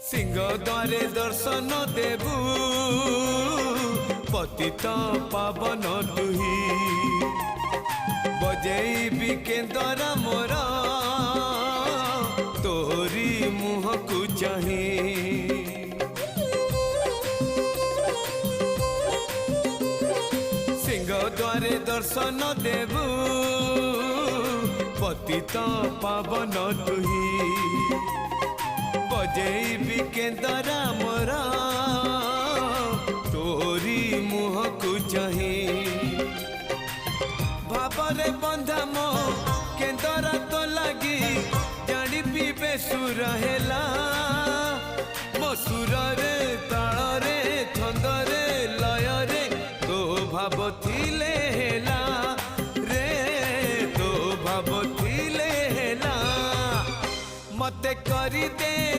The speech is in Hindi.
सिंह द्वारे दर्शन देबू पतित पावन तुही बजेबी केंदरा मोर तोरी मुह को चाही सिंह द्वारे दर्शन देबू पतित पावन तुही बजेबी केंदरा मोर तोरी मुह को चाही भावरे बंधा मो केंदरा तो लगी जानी पीबे सुर हेला मो सुर रे ताल रे छंद रे लय रे तो भाव थिले हेला रे तो भाव थिले हेला मते करी दे।